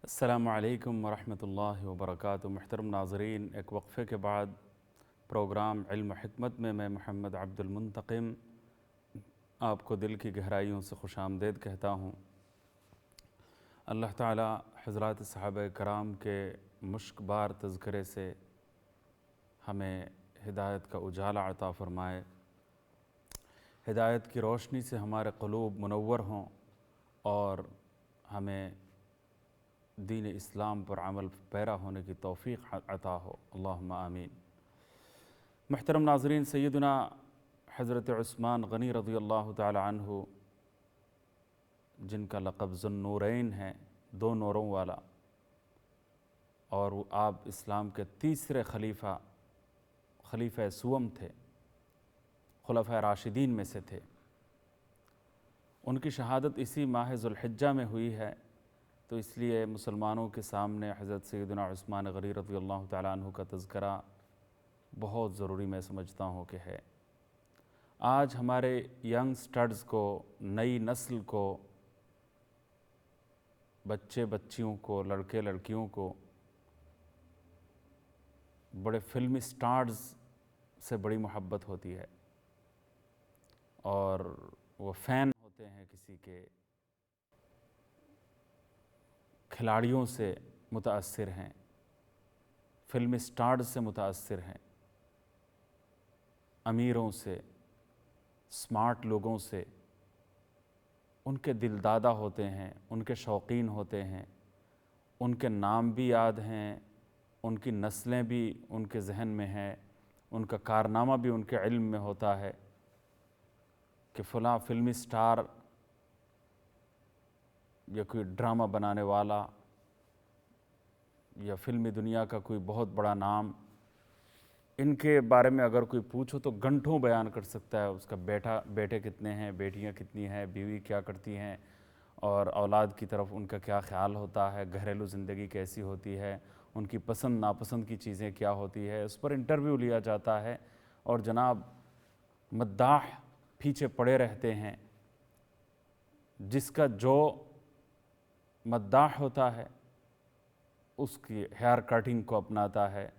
السلام علیکم ورحمۃ اللہ وبرکاتہ۔ محترم ناظرین، ایک وقفے کے بعد پروگرام علم و حکمت میں محمد عبد المنتقم آپ کو دل کی گہرائیوں سے خوش آمدید کہتا ہوں۔ اللہ تعالی حضرات صحابہ کرام کے مشک بار تذکرے سے ہمیں ہدایت کا اجالا عطا فرمائے، ہدایت کی روشنی سے ہمارے قلوب منور ہوں اور ہمیں دین اسلام پر عمل پیرا ہونے کی توفیق عطا ہو، اللہم آمین۔ محترم ناظرین، سیدنا حضرت عثمان غنی رضی اللہ تعالی عنہ، جن کا لقب ذو النورین ہے، دو نوروں والا، اور وہ آپ اسلام کے تیسرے خلیفہ سوم تھے، خلفۂ راشدین میں سے تھے۔ ان کی شہادت اسی ماہ ذو الحجہ میں ہوئی ہے، تو اس لیے مسلمانوں کے سامنے حضرت سیدنا عثمان غنی رضی اللہ تعالیٰ عنہ کا تذکرہ بہت ضروری میں سمجھتا ہوں کہ ہے۔ آج ہمارے ینگ سٹڈز کو، نئی نسل کو، بچے بچیوں کو، لڑکے لڑکیوں کو بڑے فلمی سٹارز سے بڑی محبت ہوتی ہے، اور وہ فین ہوتے ہیں کسی کے، کھلاڑیوں سے متاثر ہیں، فلمی سٹارز سے متاثر ہیں، امیروں سے، سمارٹ لوگوں سے، ان کے دل دادہ ہوتے ہیں، ان کے شوقین ہوتے ہیں، ان کے نام بھی یاد ہیں، ان کی نسلیں بھی ان کے ذہن میں ہیں، ان کا کارنامہ بھی ان کے علم میں ہوتا ہے کہ فلاں فلمی سٹار یا کوئی ڈرامہ بنانے والا یا فلمی دنیا کا کوئی بہت بڑا نام، ان کے بارے میں اگر کوئی پوچھو تو گھنٹوں بیان کر سکتا ہے۔ اس کا بیٹے کتنے ہیں، بیٹیاں کتنی ہیں، بیوی کیا کرتی ہیں، اور اولاد کی طرف ان کا کیا خیال ہوتا ہے، گھریلو زندگی کیسی ہوتی ہے، ان کی پسند ناپسند کی چیزیں کیا ہوتی ہے، اس پر انٹرویو لیا جاتا ہے، اور جناب مداح پیچھے پڑے رہتے ہیں۔ جس کا جو مداح ہوتا ہے اس کی ہیئر کٹنگ کو اپناتا ہے،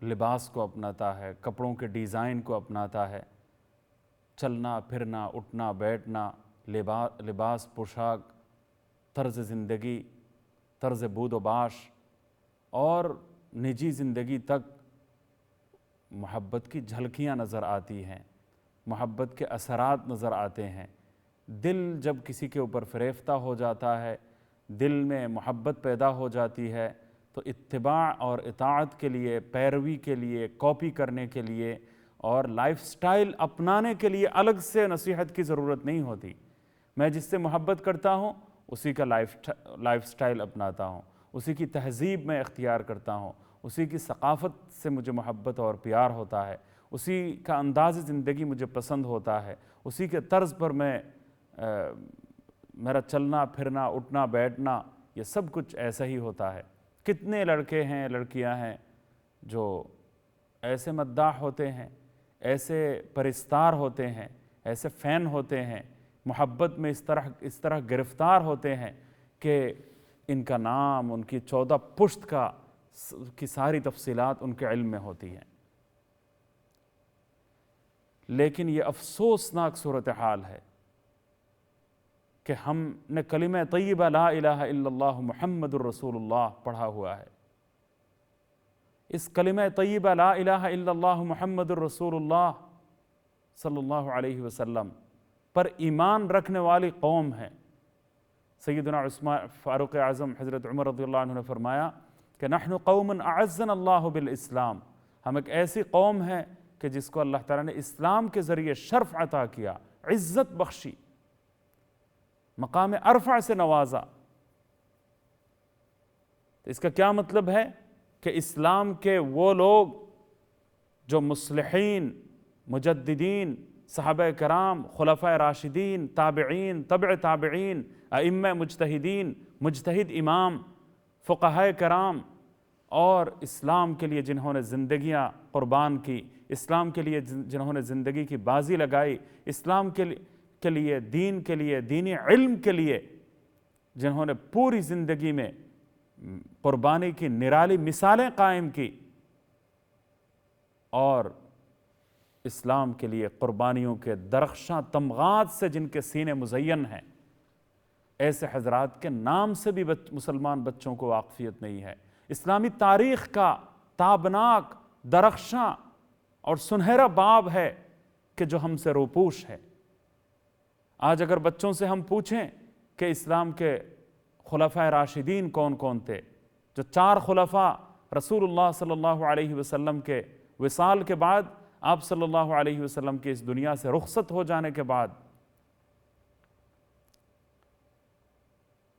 لباس کو اپناتا ہے، کپڑوں کے ڈیزائن کو اپناتا ہے، چلنا پھرنا، اٹھنا بیٹھنا، لباس، پوشاک، طرز زندگی، طرز بود و باش، اور نجی زندگی تک محبت کی جھلکیاں نظر آتی ہیں، محبت کے اثرات نظر آتے ہیں۔ دل جب کسی کے اوپر فریفتہ ہو جاتا ہے، دل میں محبت پیدا ہو جاتی ہے، تو اتباع اور اطاعت کے لیے، پیروی کے لیے، کاپی کرنے کے لیے اور لائف سٹائل اپنانے کے لیے الگ سے نصیحت کی ضرورت نہیں ہوتی۔ میں جس سے محبت کرتا ہوں اسی کا لائف سٹائل اپناتا ہوں، اسی کی تہذیب میں اختیار کرتا ہوں، اسی کی ثقافت سے مجھے محبت اور پیار ہوتا ہے، اسی کا انداز زندگی مجھے پسند ہوتا ہے، اسی کے طرز پر میرا چلنا پھرنا، اٹھنا بیٹھنا، یہ سب کچھ ایسا ہی ہوتا ہے۔ کتنے لڑکے ہیں، لڑکیاں ہیں جو ایسے مداح ہوتے ہیں، ایسے پرستار ہوتے ہیں، ایسے فین ہوتے ہیں، محبت میں اس طرح گرفتار ہوتے ہیں کہ ان کا نام، ان کی 14 پشت کی ساری تفصیلات ان کے علم میں ہوتی ہیں۔ لیکن یہ افسوسناک صورتحال ہے کہ ہم نے کلمہ طیبہ لا الہ الا اللہ محمد الرسول اللہ پڑھا ہوا ہے۔ اس کلمہ طیبہ لا الہ الا اللہ محمد الرسول اللہ صلی اللہ علیہ وسلم پر ایمان رکھنے والی قوم ہے۔ سیدنا عثمان فاروق اعظم حضرت عمر رضی اللہ عنہ نے فرمایا کہ نحن قوم اعزنا اللہ بالاسلام، ہم ایک ایسی قوم ہے کہ جس کو اللہ تعالیٰ نے اسلام کے ذریعے شرف عطا کیا، عزت بخشی، مقام ارفع سے نوازا۔ اس کا کیا مطلب ہے کہ اسلام کے وہ لوگ جو مصلحین، مجددین، صحابہ کرام، خلفائے راشدین، تابعین، تبع تابعین، ائمہ مجتہدین، مجتہد امام، فقہاء کرام، اور اسلام کے لیے جنہوں نے زندگیاں قربان کی، اسلام کے لیے جنہوں نے زندگی کی بازی لگائی، اسلام کے لیے، دین کے لیے، دینی علم کے لیے جنہوں نے پوری زندگی میں قربانی کی نرالی مثالیں قائم کی، اور اسلام کے لیے قربانیوں کے درخشاں تمغات سے جن کے سینے مزین ہیں، ایسے حضرات کے نام سے بھی مسلمان بچوں کو واقفیت نہیں ہے۔ اسلامی تاریخ کا تابناک، درخشاں اور سنہرا باب ہے کہ جو ہم سے روپوش ہے۔ آج اگر بچوں سے ہم پوچھیں کہ اسلام کے خلفائے راشدین کون کون تھے، جو 4 خلفاء رسول اللہ صلی اللہ علیہ وسلم کے وصال کے بعد، آپ صلی اللہ علیہ وسلم کے اس دنیا سے رخصت ہو جانے کے بعد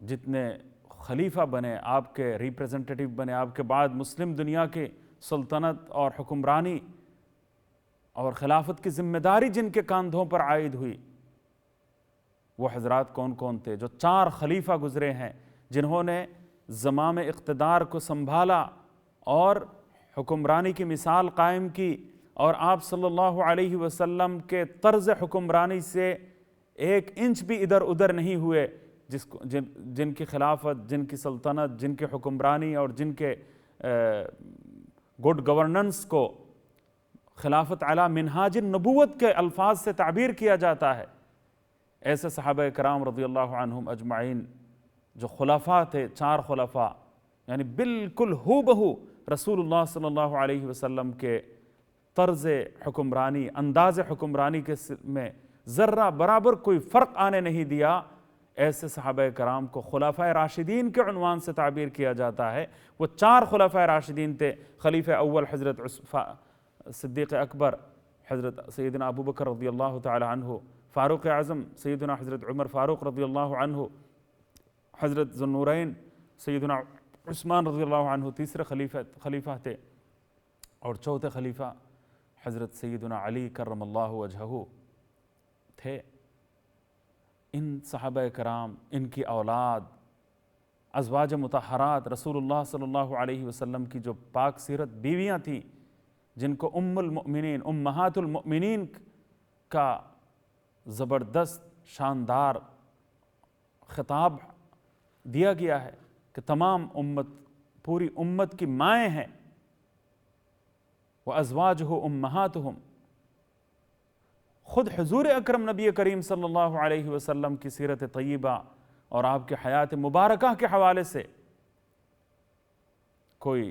جتنے خلیفہ بنے، آپ کے ریپریزنٹیٹیو بنے، آپ کے بعد مسلم دنیا کی سلطنت اور حکمرانی اور خلافت کی ذمہ داری جن کے کاندھوں پر عائد ہوئی، وہ حضرات کون کون تھے؟ جو 4 خلیفہ گزرے ہیں، جنہوں نے زمام اقتدار کو سنبھالا اور حکمرانی کی مثال قائم کی، اور آپ صلی اللہ علیہ وسلم کے طرز حکمرانی سے 1 انچ بھی ادھر ادھر نہیں ہوئے، جن کی خلافت، جن کی سلطنت، جن کی حکمرانی اور جن کے گڈ گورننس کو خلافت علی منہاج النبوت کے الفاظ سے تعبیر کیا جاتا ہے۔ ایسے صحابہ کرام رضی اللہ عنہم اجمعین جو خلفاء تھے، 4 خلفاء، یعنی بالکل ہو بہو رسول اللہ صلی اللہ علیہ وسلم کے طرز حکمرانی، انداز حکمرانی کے میں ذرہ برابر کوئی فرق آنے نہیں دیا، ایسے صحابہ کرام کو خلفائے راشدین کے عنوان سے تعبیر کیا جاتا ہے۔ وہ 4 خلفائے راشدین تھے۔ خلیفہ اول حضرت صدیق اکبر حضرت سیدنا ابو بکر رضی اللہ تعالی عنہ، فاروق اعظم سیدنا حضرت عمر فاروق رضی اللہ عنہ، حضرت ذو النورین سیدنا عثمان رضی اللہ عنہ تیسرے خلیفہ تھے، اور چوتھے خلیفہ حضرت سیدنا علی کرم اللہ وجہہ تھے۔ ان صحابہ کرام، ان کی اولاد، ازواج مطہرات رسول اللہ صلی اللہ علیہ وسلم کی جو پاک سیرت بیویاں تھیں، جن کو ام المؤمنین، امہات المؤمنین کا زبردست شاندار خطاب دیا گیا ہے کہ تمام امت، پوری امت کی مائیں ہیں، وَأَزْوَاجُهُ أُمَّهَاتُهُمْ۔ خود حضور اکرم نبی کریم صلی اللہ علیہ وسلم کی سیرت طیبہ اور آپ کے حیات مبارکہ کے حوالے سے کوئی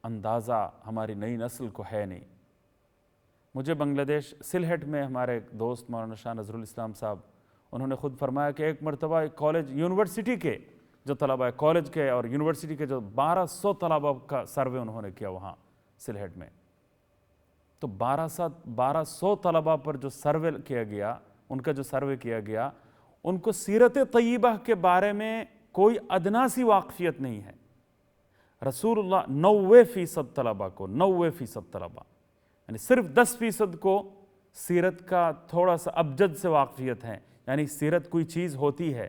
اندازہ ہماری نئی نسل کو ہے نہیں۔ مجھے بنگلہ دیش سلہٹ میں ہمارے ایک دوست مولانا شاہ نظر الاسلام صاحب، انہوں نے خود فرمایا کہ ایک مرتبہ ایک کالج یونیورسٹی کے جو طلبہ، کالج کے اور یونیورسٹی کے جو 1200 طلبہ کا سروے انہوں نے کیا وہاں سلہٹ میں، تو 1200 طلبہ پر جو سروے کیا گیا، ان کا جو سروے کیا گیا، ان کو سیرت طیبہ کے بارے میں کوئی ادنا سی واقفیت نہیں ہے۔ رسول اللہ 90% طلبہ کو، 90% طلبہ، یعنی صرف 10% کو سیرت کا تھوڑا سا ابجد سے واقفیت ہے، یعنی سیرت کوئی چیز ہوتی ہے۔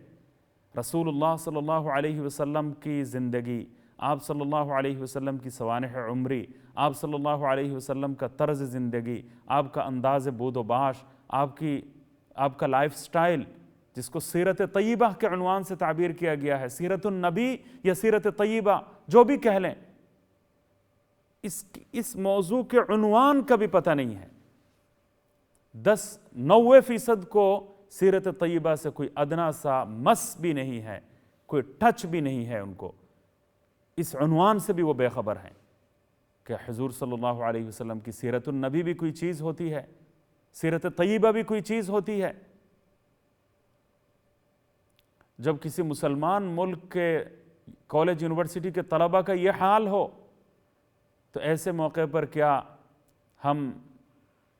رسول اللہ صلی اللہ علیہ وسلم کی زندگی، آپ صلی اللہ علیہ وسلم کی سوانح عمری، آپ صلی اللہ علیہ وسلم کا طرز زندگی، آپ کا انداز بود و باش، آپ کا لائف سٹائل، جس کو سیرت طیبہ کے عنوان سے تعبیر کیا گیا ہے، سیرت النبی یا سیرت طیبہ جو بھی کہہ لیں، اس موضوع کے عنوان کا بھی پتہ نہیں ہے۔ 90% کو سیرت طیبہ سے کوئی ادنا سا مس بھی نہیں ہے، کوئی ٹچ بھی نہیں ہے ان کو، اس عنوان سے بھی وہ بے خبر ہیں کہ حضور صلی اللہ علیہ وسلم کی سیرت النبی بھی کوئی چیز ہوتی ہے، سیرت طیبہ بھی کوئی چیز ہوتی ہے۔ جب کسی مسلمان ملک کے کالج یونیورسٹی کے طلبہ کا یہ حال ہو، تو ایسے موقع پر کیا ہم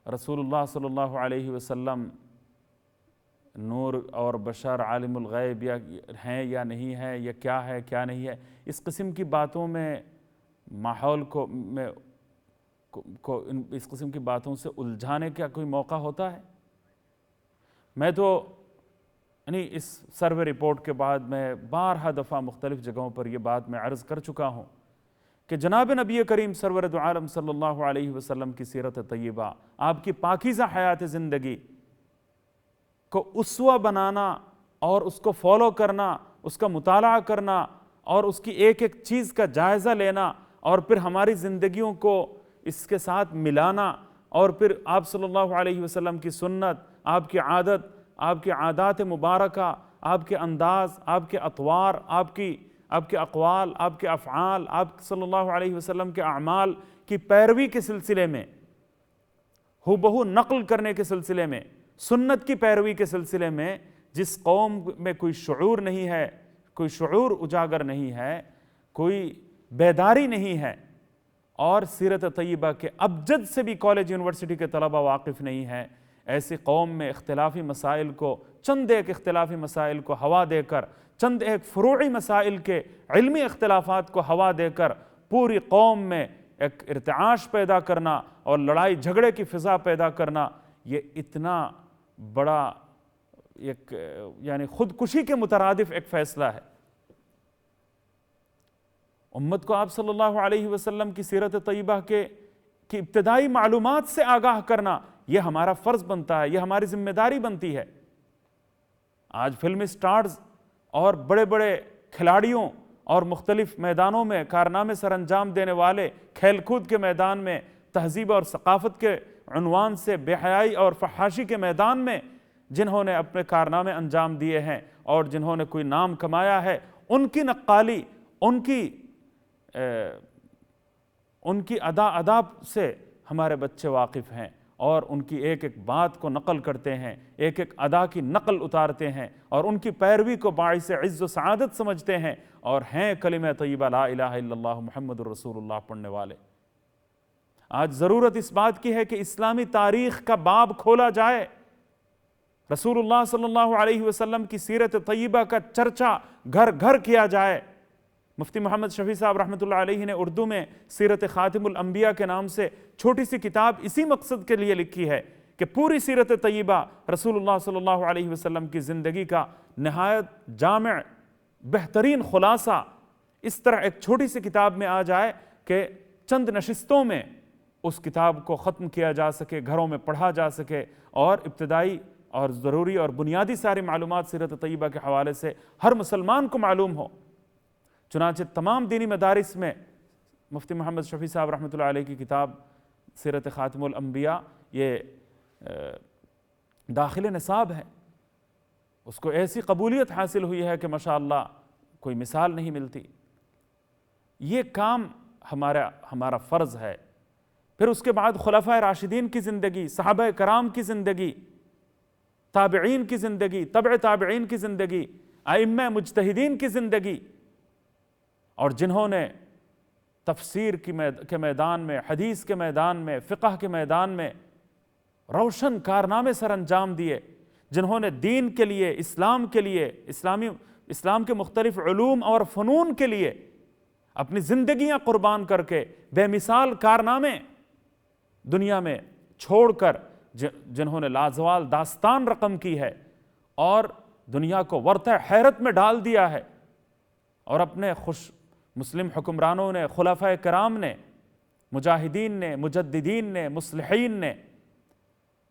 رسول اللہ صلی اللہ علیہ وسلم نور اور بشر، عالم الغیب یا ہیں یا نہیں ہے، یا کیا ہے کیا نہیں ہے، اس قسم کی باتوں میں ماحول کو اس قسم کی باتوں سے الجھانے کا کوئی موقع ہوتا ہے؟ میں تو یعنی اس سروے رپورٹ کے بعد میں بارہا دفعہ مختلف جگہوں پر یہ بات میں عرض کر چکا ہوں کہ جناب نبی کریم سرور دو عالم صلی اللہ علیہ وسلم کی سیرت طیبہ، آپ کی پاکیزہ حیات زندگی کو اسوہ بنانا اور اس کو فالو کرنا، اس کا مطالعہ کرنا اور اس کی ایک ایک چیز کا جائزہ لینا اور پھر ہماری زندگیوں کو اس کے ساتھ ملانا، اور پھر آپ صلی اللہ علیہ وسلم کی سنت، آپ کی عادت، آپ کی عادات مبارکہ، آپ کے انداز، آپ کے اطوار، آپ کے اقوال، آپ کے افعال، آپ صلی اللہ علیہ وسلم کے اعمال کی پیروی کے سلسلے میں، ہو بہو نقل کرنے کے سلسلے میں، سنت کی پیروی کے سلسلے میں جس قوم میں کوئی شعور نہیں ہے، کوئی شعور اجاگر نہیں ہے، کوئی بیداری نہیں ہے، اور سیرت طیبہ کے ابجد سے بھی کالج یونیورسٹی کے طلبہ واقف نہیں ہیں، ایسی قوم میں اختلافی مسائل کو، چند ایک اختلافی مسائل کو ہوا دے کر، چند ایک فروعی مسائل کے علمی اختلافات کو ہوا دے کر پوری قوم میں ایک ارتعاش پیدا کرنا اور لڑائی جھگڑے کی فضا پیدا کرنا، یہ اتنا بڑا ایک یعنی خودکشی کے مترادف ایک فیصلہ ہے۔ امت کو آپ صلی اللہ علیہ وسلم کی سیرت طیبہ کی ابتدائی معلومات سے آگاہ کرنا، یہ ہمارا فرض بنتا ہے، یہ ہماری ذمہ داری بنتی ہے۔ آج فلمی سٹارز اور بڑے بڑے کھلاڑیوں اور مختلف میدانوں میں کارنامے سر انجام دینے والے، کھیل کود کے میدان میں، تہذیب اور ثقافت کے عنوان سے بے حیائی اور فحاشی کے میدان میں جنہوں نے اپنے کارنامے انجام دیے ہیں اور جنہوں نے کوئی نام کمایا ہے، ان کی نقالی، ان کی ادا سے ہمارے بچے واقف ہیں، اور ان کی ایک ایک بات کو نقل کرتے ہیں، ایک ایک ادا کی نقل اتارتے ہیں، اور ان کی پیروی کو باعث عز و سعادت سمجھتے ہیں، اور ہیں کلمہ طیبہ لا الہ الا اللہ محمد الرسول اللہ پڑھنے والے۔ آج ضرورت اس بات کی ہے کہ اسلامی تاریخ کا باب کھولا جائے، رسول اللہ صلی اللہ علیہ وسلم کی سیرت طیبہ کا چرچا گھر گھر کیا جائے۔ مفتی محمد شفیع صاحب رحمۃ اللہ علیہ نے اردو میں سیرت خاتم الانبیاء کے نام سے چھوٹی سی کتاب اسی مقصد کے لیے لکھی ہے کہ پوری سیرت طیبہ، رسول اللہ صلی اللہ علیہ وسلم کی زندگی کا نہایت جامع بہترین خلاصہ اس طرح ایک چھوٹی سی کتاب میں آ جائے کہ چند نشستوں میں اس کتاب کو ختم کیا جا سکے، گھروں میں پڑھا جا سکے، اور ابتدائی اور ضروری اور بنیادی ساری معلومات سیرت طیبہ کے حوالے سے ہر مسلمان کو معلوم ہو۔ چنانچہ تمام دینی مدارس میں مفتی محمد شفیع صاحب رحمۃ اللہ علیہ کی کتاب سیرت خاتم الانبیاء یہ داخل نصاب ہے، اس کو ایسی قبولیت حاصل ہوئی ہے کہ ماشاءاللہ کوئی مثال نہیں ملتی۔ یہ کام ہمارا فرض ہے۔ پھر اس کے بعد خلفائے راشدین کی زندگی، صحابہ کرام کی زندگی، تابعین کی زندگی، تبع تابعین کی زندگی، ائمہ مجتہدین کی زندگی، اور جنہوں نے تفسیر کے میدان میں، حدیث کے میدان میں، فقہ کے میدان میں روشن کارنامے سر انجام دیے، جنہوں نے دین کے لیے، اسلام کے لیے، اسلام کے مختلف علوم اور فنون کے لیے اپنی زندگیاں قربان کر کے بے مثال کارنامے دنیا میں چھوڑ کر جنہوں نے لازوال داستان رقم کی ہے اور دنیا کو ورطہ حیرت میں ڈال دیا ہے، اور اپنے مسلم حکمرانوں نے، خلفائے کرام نے، مجاہدین نے، مجددین نے، مصلحین نے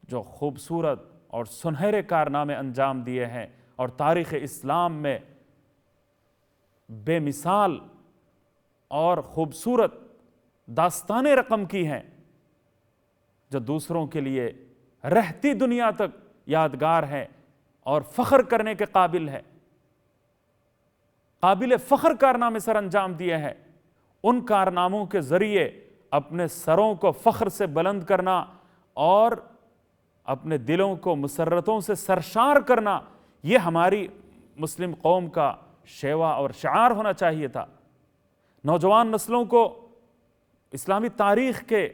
جو خوبصورت اور سنہرے کارنامے انجام دیے ہیں اور تاریخ اسلام میں بے مثال اور خوبصورت داستانیں رقم کی ہیں، جو دوسروں کے لیے رہتی دنیا تک یادگار ہے اور فخر کرنے کے قابل ہے، قابل فخر کارنامے سر انجام دیے ہیں۔ ان کارناموں کے ذریعے اپنے سروں کو فخر سے بلند کرنا اور اپنے دلوں کو مسرتوں سے سرشار کرنا، یہ ہماری مسلم قوم کا شیوا اور شعار ہونا چاہیے تھا۔ نوجوان نسلوں کو اسلامی تاریخ کے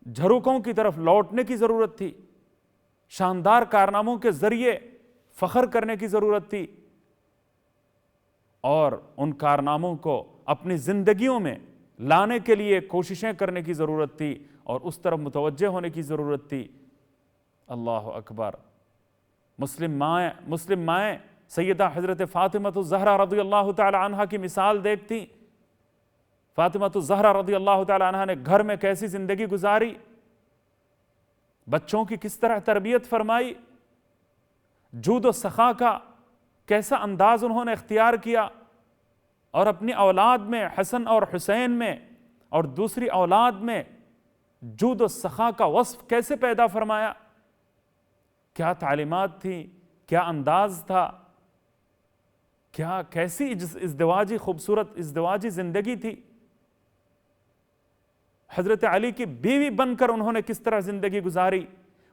جھروکوں کی طرف لوٹنے کی ضرورت تھی، شاندار کارناموں کے ذریعے فخر کرنے کی ضرورت تھی، اور ان کارناموں کو اپنی زندگیوں میں لانے کے لیے کوششیں کرنے کی ضرورت تھی اور اس طرف متوجہ ہونے کی ضرورت تھی۔ اللہ اکبر۔ مسلم مائیں سیدہ حضرت فاطمہ الزہرا رضی اللہ تعالی عنہ کی مثال دیکھتی۔ فاطمہ الزہرا رضی اللہ تعالی عنہ نے گھر میں کیسی زندگی گزاری، بچوں کی کس طرح تربیت فرمائی، جود و سخا کا کیسا انداز انہوں نے اختیار کیا، اور اپنی اولاد میں حسن اور حسین میں اور دوسری اولاد میں جود و سخا کا وصف کیسے پیدا فرمایا، کیا تعلیمات تھی، کیا انداز تھا، کیسی ازدواجی خوبصورت ازدواجی زندگی تھی۔ حضرت علی کی بیوی بن کر انہوں نے کس طرح زندگی گزاری،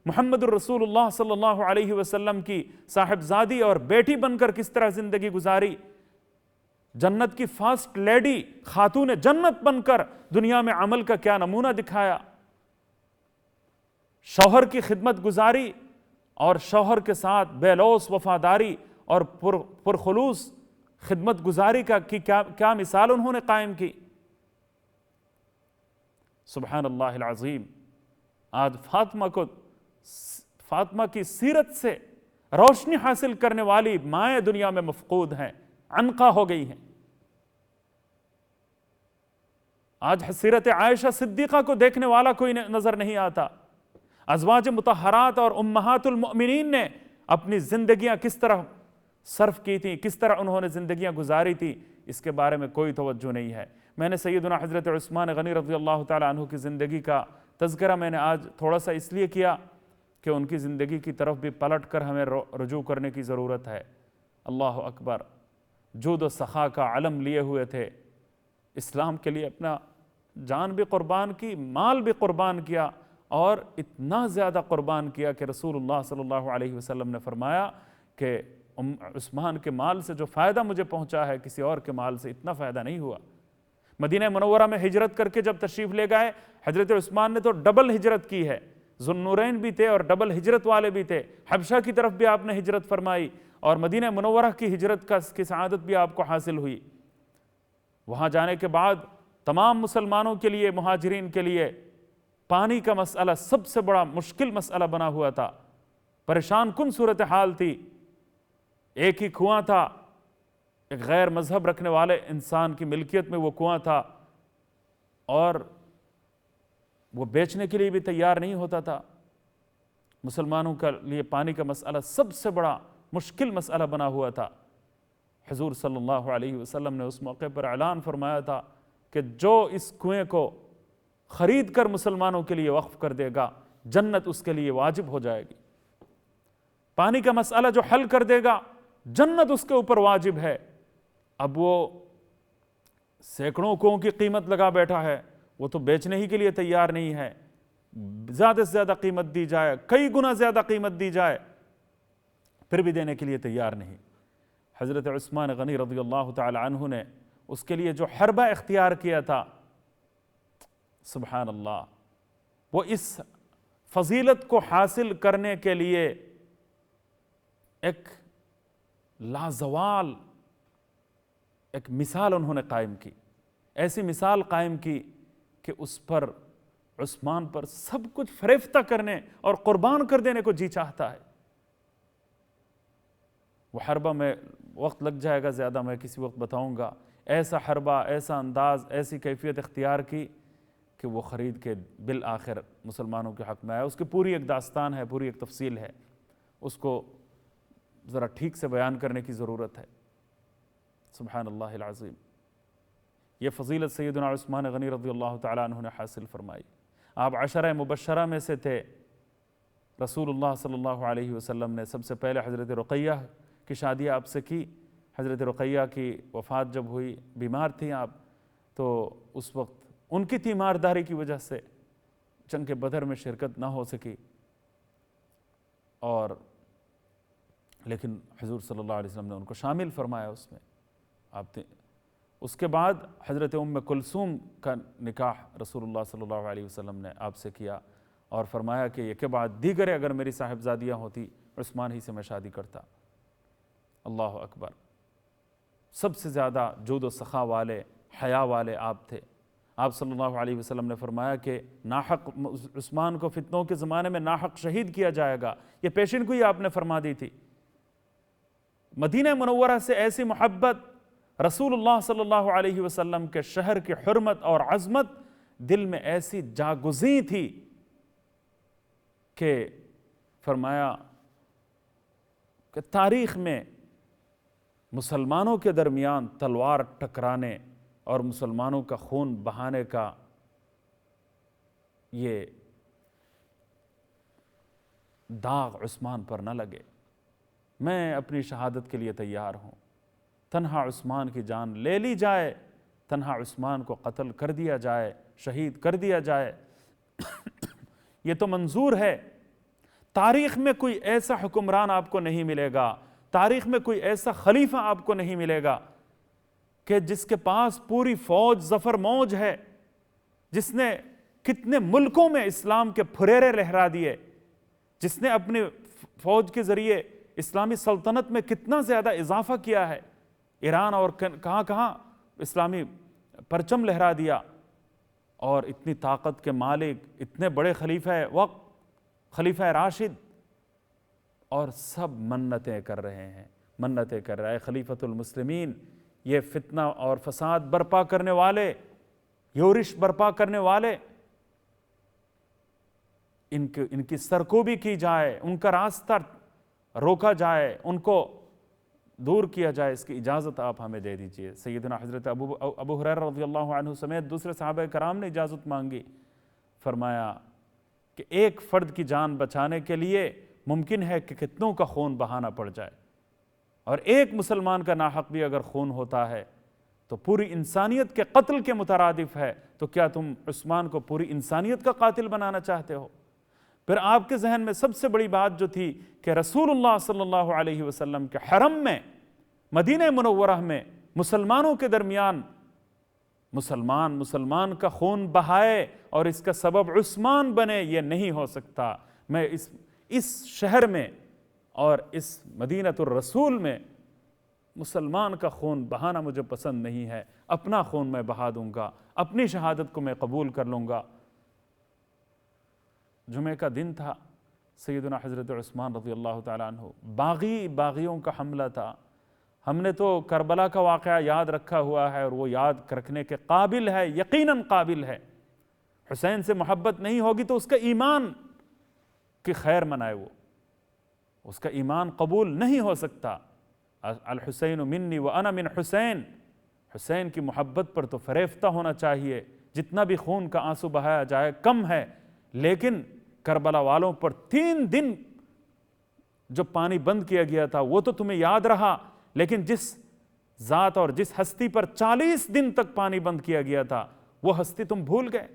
محمد الرسول اللہ صلی اللہ علیہ وسلم کی صاحبزادی اور بیٹی بن کر کس طرح زندگی گزاری، جنت کی فرسٹ لیڈی خاتون جنت بن کر دنیا میں عمل کا کیا نمونہ دکھایا، شوہر کی خدمت گزاری اور شوہر کے ساتھ بے لوث وفاداری اور پرخلوص خدمت گزاری کی کیا مثال انہوں نے قائم کی۔ سبحان اللہ العظیم، آج فاطمہ کی سیرت سے روشنی حاصل کرنے والی مائیں دنیا میں مفقود ہیں، عنقا ہو گئی ہیں۔ آج سیرت عائشہ صدیقہ کو دیکھنے والا کوئی نظر نہیں آتا۔ ازواج مطہرات اور امہات المؤمنین نے اپنی زندگیاں کس طرح صرف کی تھیں، کس طرح انہوں نے زندگیاں گزاری تھی، اس کے بارے میں کوئی توجہ نہیں ہے۔ میں نے سیدنا حضرت عثمان غنی رضی اللہ تعالیٰ عنہ کی زندگی کا تذکرہ میں نے آج تھوڑا سا اس لیے کیا کہ ان کی زندگی کی طرف بھی پلٹ کر ہمیں رجوع کرنے کی ضرورت ہے۔ اللہ اکبر، جود و سخا کا علم لیے ہوئے تھے، اسلام کے لیے اپنا جان بھی قربان کی، مال بھی قربان کیا، اور اتنا زیادہ قربان کیا کہ رسول اللہ صلی اللہ علیہ وسلم نے فرمایا کہ عثمان کے مال سے جو فائدہ مجھے پہنچا ہے کسی اور کے مال سے اتنا فائدہ نہیں ہوا۔ مدینہ منورہ میں ہجرت کر کے جب تشریف لے گئے، حضرت عثمان نے تو ڈبل ہجرت کی ہے، ذو النورین بھی تھے اور ڈبل ہجرت والے بھی تھے۔ حبشہ کی طرف بھی آپ نے ہجرت فرمائی اور مدینہ منورہ کی ہجرت کی سعادت بھی آپ کو حاصل ہوئی۔ وہاں جانے کے بعد تمام مسلمانوں کے لیے، مہاجرین کے لیے پانی کا مسئلہ سب سے بڑا مشکل مسئلہ بنا ہوا تھا، پریشان کن صورتحال تھی۔ ایک ہی کنواں تھا، ایک غیر مذہب رکھنے والے انسان کی ملکیت میں وہ کنواں تھا، اور وہ بیچنے کے لیے بھی تیار نہیں ہوتا تھا۔ مسلمانوں کے لیے پانی کا مسئلہ سب سے بڑا مشکل مسئلہ بنا ہوا تھا۔ حضور صلی اللہ علیہ وسلم نے اس موقع پر اعلان فرمایا تھا کہ جو اس کنویں کو خرید کر مسلمانوں کے لیے وقف کر دے گا، جنت اس کے لیے واجب ہو جائے گی۔ پانی کا مسئلہ جو حل کر دے گا، جنت اس کے اوپر واجب ہے۔ اب وہ سینکڑوں کنووں کی قیمت لگا بیٹھا ہے، وہ تو بیچنے ہی کے لیے تیار نہیں ہے، زیادہ سے زیادہ قیمت دی جائے، کئی گنا زیادہ قیمت دی جائے، پھر بھی دینے کے لیے تیار نہیں۔ حضرت عثمان غنی رضی اللہ تعالی عنہ نے اس کے لیے جو حربہ اختیار کیا تھا، سبحان اللہ، وہ اس فضیلت کو حاصل کرنے کے لیے ایک لازوال ایک مثال انہوں نے قائم کی، ایسی مثال قائم کی کہ اس پر عثمان پر سب کچھ فریفتہ کرنے اور قربان کر دینے کو جی چاہتا ہے۔ وہ حربہ میں وقت لگ جائے گا زیادہ، میں کسی وقت بتاؤں گا۔ ایسا حربہ، ایسا انداز، ایسی کیفیت اختیار کی کہ وہ خرید کے بالآخر مسلمانوں کے حق میں آیا۔ اس کی پوری ایک داستان ہے، پوری ایک تفصیل ہے، اس کو ذرا ٹھیک سے بیان کرنے کی ضرورت ہے۔ سبحان اللہ العظیم، یہ فضیلت سیدنا عثمان غنی رضی اللہ تعالیٰ عنہ نے حاصل فرمائی۔ آپ عشرہ مبشرہ میں سے تھے۔ رسول اللہ صلی اللہ علیہ وسلم نے سب سے پہلے حضرت رقیہ کی شادی آپ سے کی۔ حضرت رقیہ کی وفات جب ہوئی، بیمار تھیں آپ، تو اس وقت ان کی تیمارداری کی وجہ سے جنگ بدر میں شرکت نہ ہو سکی، اور لیکن حضور صلی اللہ علیہ وسلم نے ان کو شامل فرمایا اس میں۔ اس کے بعد حضرت ام کلثوم کا نکاح رسول اللہ صلی اللہ علیہ وسلم نے آپ سے کیا، اور فرمایا کہ یہ کے بعد دیگر اگر میری صاحبزادیاں ہوتی، عثمان ہی سے میں شادی کرتا۔ اللہ اکبر، سب سے زیادہ جود و سخا والے، حیا والے آپ تھے۔ آپ صلی اللہ علیہ وسلم نے فرمایا کہ ناحق عثمان کو فتنوں کے زمانے میں ناحق شہید کیا جائے گا، یہ پیشن گوئی آپ نے فرما دی تھی۔ مدینہ منورہ سے ایسی محبت، رسول اللہ صلی اللہ علیہ وسلم کے شہر کی حرمت اور عظمت دل میں ایسی جاگزیں تھی کہ فرمایا کہ تاریخ میں مسلمانوں کے درمیان تلوار ٹکرانے اور مسلمانوں کا خون بہانے کا یہ داغ عثمان پر نہ لگے۔ میں اپنی شہادت کے لیے تیار ہوں، تنہا عثمان کی جان لے لی جائے، تنہا عثمان کو قتل کر دیا جائے، شہید کر دیا جائے، یہ تو منظور ہے۔ تاریخ میں کوئی ایسا حکمران آپ کو نہیں ملے گا، تاریخ میں کوئی ایسا خلیفہ آپ کو نہیں ملے گا کہ جس کے پاس پوری فوج ظفر موج ہے، جس نے کتنے ملکوں میں اسلام کے پھریرے لہرا دیے، جس نے اپنی فوج کے ذریعے اسلامی سلطنت میں کتنا زیادہ اضافہ کیا ہے، ایران اور کہاں کہاں اسلامی پرچم لہرا دیا، اور اتنی طاقت کے مالک، اتنے بڑے خلیفہ وقت، خلیفہ راشد، اور سب منتیں کر رہے ہیں، منتیں کر رہے ہیں خلیفۃ المسلمین، یہ فتنہ اور فساد برپا کرنے والے، یورش برپا کرنے والے، ان کی سرکوبی کی جائے، ان کا راستہ روکا جائے، ان کو دور کیا جائے، اس کی اجازت آپ ہمیں دے دیجئے۔ سیدنا حضرت ابو ہریرہ رضی اللہ عنہ سمیت دوسرے صحابہ کرام نے اجازت مانگی، فرمایا کہ ایک فرد کی جان بچانے کے لیے ممکن ہے کہ کتنوں کا خون بہانا پڑ جائے، اور ایک مسلمان کا ناحق بھی اگر خون ہوتا ہے تو پوری انسانیت کے قتل کے مترادف ہے، تو کیا تم عثمان کو پوری انسانیت کا قاتل بنانا چاہتے ہو؟ پھر آپ کے ذہن میں سب سے بڑی بات جو تھی کہ رسول اللہ صلی اللہ علیہ وسلم کے حرم میں، مدینہ منورہ میں مسلمانوں کے درمیان مسلمان کا خون بہائے اور اس کا سبب عثمان بنے، یہ نہیں ہو سکتا۔ میں اس شہر میں اور اس مدینہ الرسول میں مسلمان کا خون بہانا مجھے پسند نہیں ہے، اپنا خون میں بہا دوں گا، اپنی شہادت کو میں قبول کر لوں گا۔ جمعہ کا دن تھا، سیدنا حضرت عثمان رضی اللہ تعالیٰ عنہ، باغیوں کا حملہ تھا۔ ہم نے تو کربلا کا واقعہ یاد رکھا ہوا ہے، اور وہ یاد رکھنے کے قابل ہے، یقیناً قابل ہے۔ حسین سے محبت نہیں ہوگی تو اس کا ایمان کی خیر منائے، وہ اس کا ایمان قبول نہیں ہو سکتا۔ الحسین منی وانا من حسین، حسین کی محبت پر تو فریفتہ ہونا چاہیے، جتنا بھی خون کا آنسو بہایا جائے کم ہے، لیکن کربلا والوں پر 3 دن جو پانی بند کیا گیا تھا وہ تو تمہیں یاد رہا، لیکن جس ذات اور جس ہستی پر 40 دن تک پانی بند کیا گیا تھا وہ ہستی تم بھول گئے۔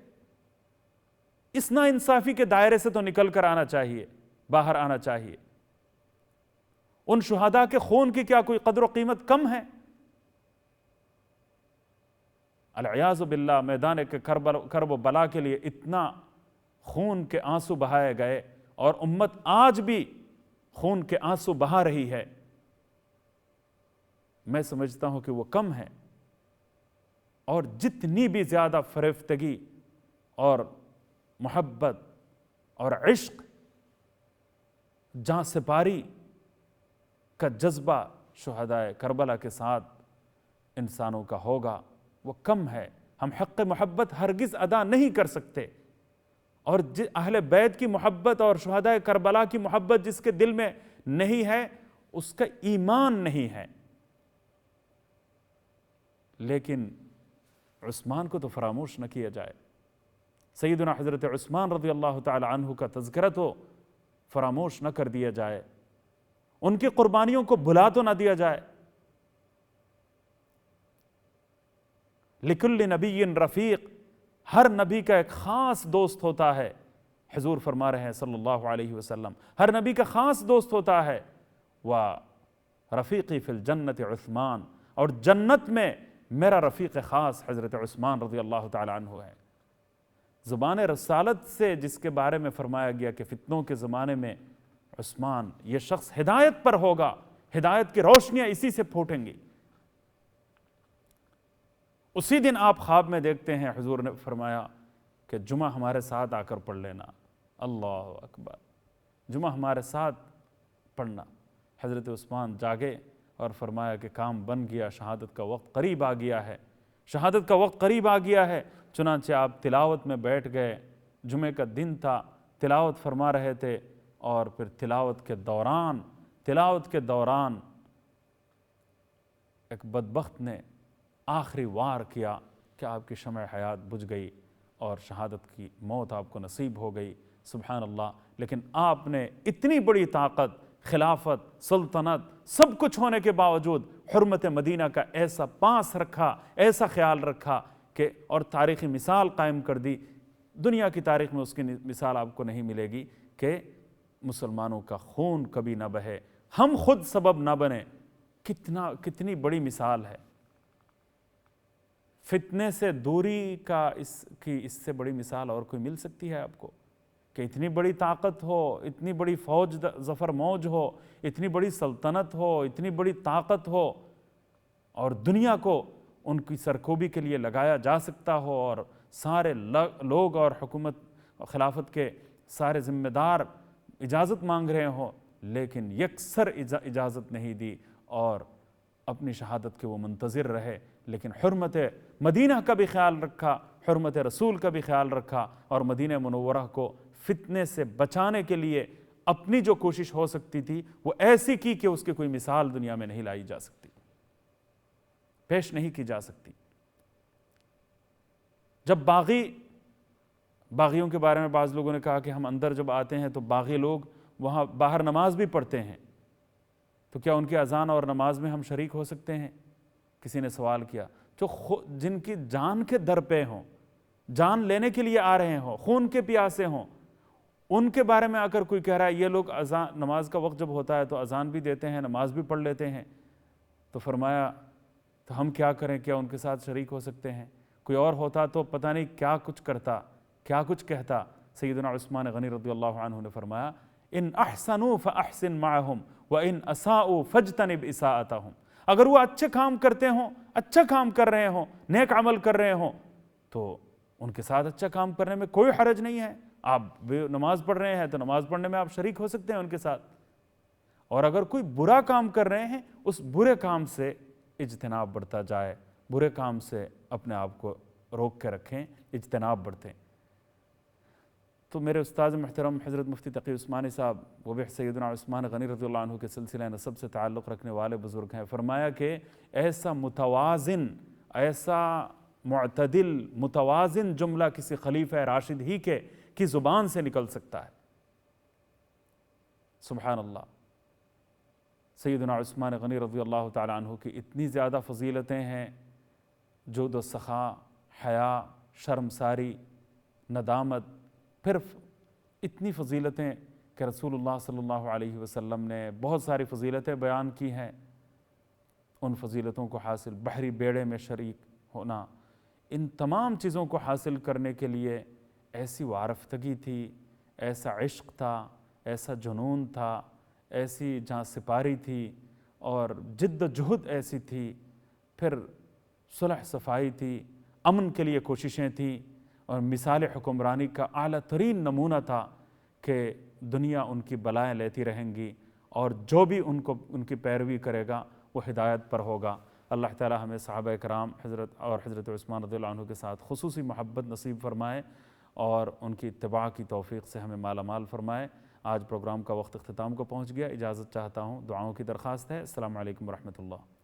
اس ناانصافی کے دائرے سے تو نکل کر آنا چاہیے، باہر آنا چاہیے۔ ان شہداء کے خون کی کیا کوئی قدر و قیمت کم ہے؟ العیاذ باللہ، میدان کے کرب و بلا کے لیے اتنا خون کے آنسو بہائے گئے، اور امت آج بھی خون کے آنسو بہا رہی ہے۔ میں سمجھتا ہوں کہ وہ کم ہے، اور جتنی بھی زیادہ فریفتگی اور محبت اور عشق، جاں سپاری کا جذبہ شہداء کربلا کے ساتھ انسانوں کا ہوگا، وہ کم ہے۔ ہم حق محبت ہرگز ادا نہیں کر سکتے، اور اہل بیت کی محبت اور شہداء کربلا کی محبت جس کے دل میں نہیں ہے اس کا ایمان نہیں ہے۔ لیکن عثمان کو تو فراموش نہ کیا جائے، سیدنا حضرت عثمان رضی اللہ تعالی عنہ کا تذکرہ تو فراموش نہ کر دیا جائے، ان کی قربانیوں کو بھلا تو نہ دیا جائے۔ لکل نبی رفیق، ہر نبی کا ایک خاص دوست ہوتا ہے، حضور فرما رہے ہیں صلی اللہ علیہ وسلم، ہر نبی کا خاص دوست ہوتا ہے۔ رفیقی فی الجنت عثمان، اور جنت میں میرا رفیق خاص حضرت عثمان رضی اللہ تعالی عنہ ہے۔ زبان رسالت سے جس کے بارے میں فرمایا گیا کہ فتنوں کے زمانے میں عثمان یہ شخص ہدایت پر ہوگا، ہدایت کی روشنیاں اسی سے پھوٹیں گی۔ اسی دن آپ خواب میں دیکھتے ہیں حضور نے فرمایا کہ جمعہ ہمارے ساتھ آ کر پڑھ لینا۔ اللہ اکبر، جمعہ ہمارے ساتھ پڑھنا۔ حضرت عثمان جاگے اور فرمایا کہ کام بن گیا، شہادت کا وقت قریب آ گیا ہے، شہادت کا وقت قریب آ گیا ہے۔ چنانچہ آپ تلاوت میں بیٹھ گئے، جمعہ کا دن تھا، تلاوت فرما رہے تھے، اور پھر تلاوت کے دوران ایک بدبخت نے آخری وار کیا کہ آپ کی شمع حیات بجھ گئی اور شہادت کی موت آپ کو نصیب ہو گئی، سبحان اللہ۔ لیکن آپ نے اتنی بڑی طاقت، خلافت، سلطنت، سب کچھ ہونے کے باوجود حرمت مدینہ کا ایسا پاس رکھا، ایسا خیال رکھا کہ اور تاریخی مثال قائم کر دی۔ دنیا کی تاریخ میں اس کی مثال آپ کو نہیں ملے گی کہ مسلمانوں کا خون کبھی نہ بہے، ہم خود سبب نہ بنے۔ کتنی بڑی مثال ہے۔ فتنے سے دوری کا اس سے بڑی مثال اور کوئی مل سکتی ہے آپ کو؟ کہ اتنی بڑی طاقت ہو، اتنی بڑی فوج ظفر موج ہو، اتنی بڑی سلطنت ہو، اتنی بڑی طاقت ہو، اور دنیا کو ان کی سرکوبی کے لیے لگایا جا سکتا ہو، اور سارے لوگ اور حکومت خلافت کے سارے ذمہ دار اجازت مانگ رہے ہوں، لیکن یکسر اجازت نہیں دی اور اپنی شہادت کے وہ منتظر رہے، لیکن حرمت مدینہ کا بھی خیال رکھا، حرمت رسول کا بھی خیال رکھا، اور مدینہ منورہ کو فتنے سے بچانے کے لیے اپنی جو کوشش ہو سکتی تھی وہ ایسی کی کہ اس کی کوئی مثال دنیا میں نہیں لائی جا سکتی، پیش نہیں کی جا سکتی۔ جب باغیوں کے بارے میں بعض لوگوں نے کہا کہ ہم اندر جب آتے ہیں تو باغی لوگ وہاں باہر نماز بھی پڑھتے ہیں، تو کیا ان کی اذان اور نماز میں ہم شریک ہو سکتے ہیں؟ کسی نے سوال کیا۔ جو جن کی جان کے در پہ ہوں، جان لینے کے لیے آ رہے ہوں، خون کے پیاسے ہوں، ان کے بارے میں اگر کوئی کہہ رہا ہے یہ لوگ نماز کا وقت جب ہوتا ہے تو اذان بھی دیتے ہیں، نماز بھی پڑھ لیتے ہیں، تو فرمایا تو ہم کیا کریں؟ کیا ان کے ساتھ شریک ہو سکتے ہیں؟ کوئی اور ہوتا تو پتہ نہیں کیا کچھ کرتا، کیا کچھ کہتا۔ سیدنا عثمان غنی رضی اللہ عنہ نے فرمایا ان احسنوا فاحسن معهم وان اساءوا فاجتنب اساءتهم۔ اگر وہ اچھے کام کرتے ہوں، اچھا کام کر رہے ہوں، نیک عمل کر رہے ہوں، تو ان کے ساتھ اچھا کام کرنے میں کوئی حرج نہیں ہے۔ آپ نماز پڑھ رہے ہیں تو نماز پڑھنے میں آپ شریک ہو سکتے ہیں ان کے ساتھ، اور اگر کوئی برا کام کر رہے ہیں اس برے کام سے اجتناب بڑھتا جائے، برے کام سے اپنے آپ کو روک کے رکھیں، اجتناب بڑھتے۔ تو میرے استاذ محترم حضرت مفتی تقی عثمانی صاحب، وہ بھی سیدنا عثمان غنی رضی اللہ عنہ کے سلسلہ نسب سے تعلق رکھنے والے بزرگ ہیں، فرمایا کہ ایسا متوازن، ایسا معتدل متوازن جملہ کسی خلیفہ راشد ہی کی زبان سے نکل سکتا ہے۔ سبحان اللہ۔ سیدنا عثمان غنی رضی اللہ تعالیٰ عنہ کی اتنی زیادہ فضیلتیں ہیں، جود و سخا، حیا، شرمساری، ندامت، پھر اتنی فضیلتیں کہ رسول اللہ صلی اللہ علیہ وسلم نے بہت ساری فضیلتیں بیان کی ہیں۔ ان فضیلتوں کو حاصل، بحری بیڑے میں شریک ہونا، ان تمام چیزوں کو حاصل کرنے کے لیے ایسی وارفتگی تھی، ایسا عشق تھا، ایسا جنون تھا، ایسی جہاں سپاری تھی، اور جد و جہد ایسی تھی، پھر صلح صفائی تھی، امن کے لیے کوششیں تھیں، اور مثال حکمرانی کا اعلیٰ ترین نمونہ تھا کہ دنیا ان کی بلائیں لیتی رہیں گی، اور جو بھی ان کی پیروی کرے گا وہ ہدایت پر ہوگا۔ اللہ تعالی ہمیں صحابہ کرام حضرت عثمان رضی اللہ عنہ کے ساتھ خصوصی محبت نصیب فرمائے، اور ان کی اتباع کی توفیق سے ہمیں مالا مال فرمائے۔ آج پروگرام کا وقت اختتام کو پہنچ گیا، اجازت چاہتا ہوں، دعاؤں کی درخواست ہے۔ السلام علیکم ورحمۃ اللہ۔